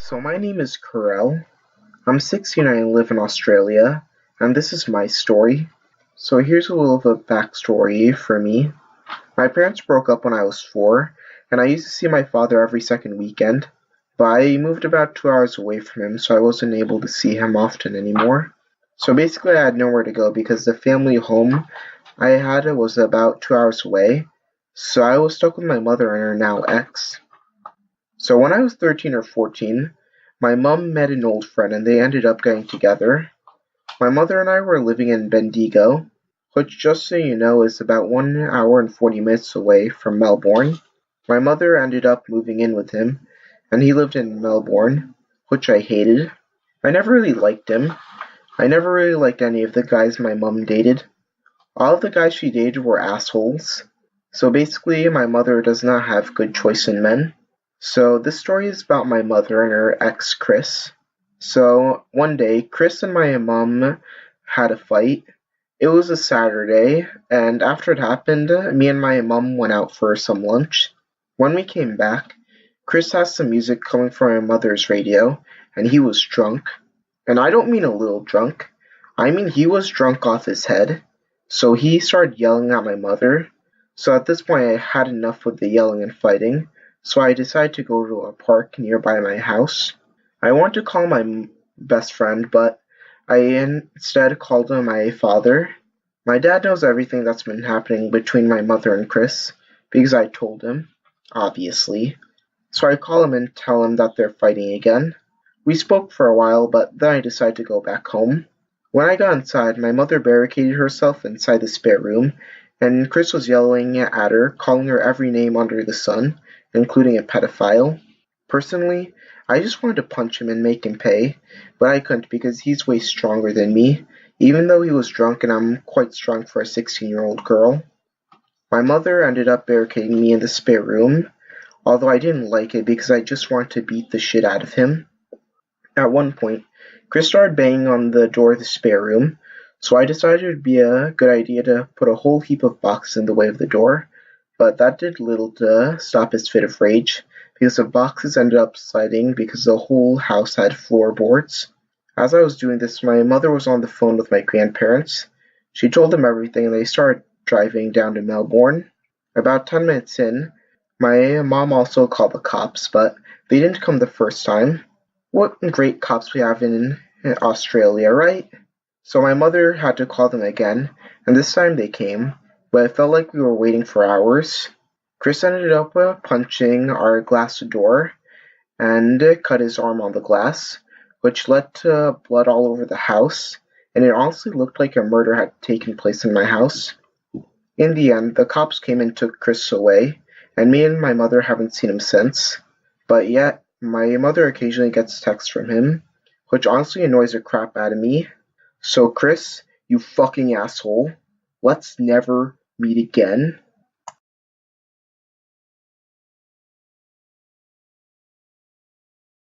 So my name is Karel. I'm 16 and I live in Australia, and this is my story. So here's a little of a backstory for me. My parents broke up when I was 4, and I used to see my father every second weekend, but I moved about 2 hours away from him, so I wasn't able to see him often anymore. So basically I had nowhere to go because the family home I had was about 2 hours away, so I was stuck with my mother and her now ex. So when I was 13 or 14, my mum met an old friend and they ended up getting together. My mother and I were living in Bendigo, which just so you know is about 1 hour and 40 minutes away from Melbourne. My mother ended up moving in with him, and he lived in Melbourne, which I hated. I never really liked him. I never really liked any of the guys my mum dated. All of the guys she dated were assholes. So basically, my mother does not have good choice in men. So this story is about my mother and her ex Chris. So one day, Chris and my mom had a fight. It was a Saturday, and after it happened, me and my mom went out for some lunch. When we came back, Chris had some music coming from my mother's radio, and he was drunk. And I don't mean a little drunk, I mean he was drunk off his head. So he started yelling at my mother. So at this point, I had enough with the yelling and fighting. So I decided to go to a park nearby my house. I wanted to call my best friend, but I instead called my father. My dad knows everything that's been happening between my mother and Chris, because I told him, obviously. So I call him and tell him that they're fighting again. We spoke for a while, but then I decided to go back home. When I got inside, my mother barricaded herself inside the spare room, and Chris was yelling at her, calling her every name under the sun, including a pedophile. Personally, I just wanted to punch him and make him pay, but I couldn't because he's way stronger than me, even though he was drunk and I'm quite strong for a 16-year-old girl. My mother ended up barricading me in the spare room, although I didn't like it because I just wanted to beat the shit out of him. At one point, Chris started banging on the door of the spare room, so I decided it would be a good idea to put a whole heap of boxes in the way of the door, but that did little to stop his fit of rage, because the boxes ended up sliding because the whole house had floorboards. As I was doing this, my mother was on the phone with my grandparents. She told them everything and they started driving down to Melbourne. About 10 minutes in, my mom also called the cops, but they didn't come the first time. What great cops we have in Australia, right? So my mother had to call them again, and this time they came, but it felt like we were waiting for hours. Chris ended up punching our glass door and cut his arm on the glass, which led to blood all over the house, and it honestly looked like a murder had taken place in my house. In the end, the cops came and took Chris away, and me and my mother haven't seen him since. But yet, my mother occasionally gets texts from him, which honestly annoys the crap out of me. So Chris, you fucking asshole, let's never meet again.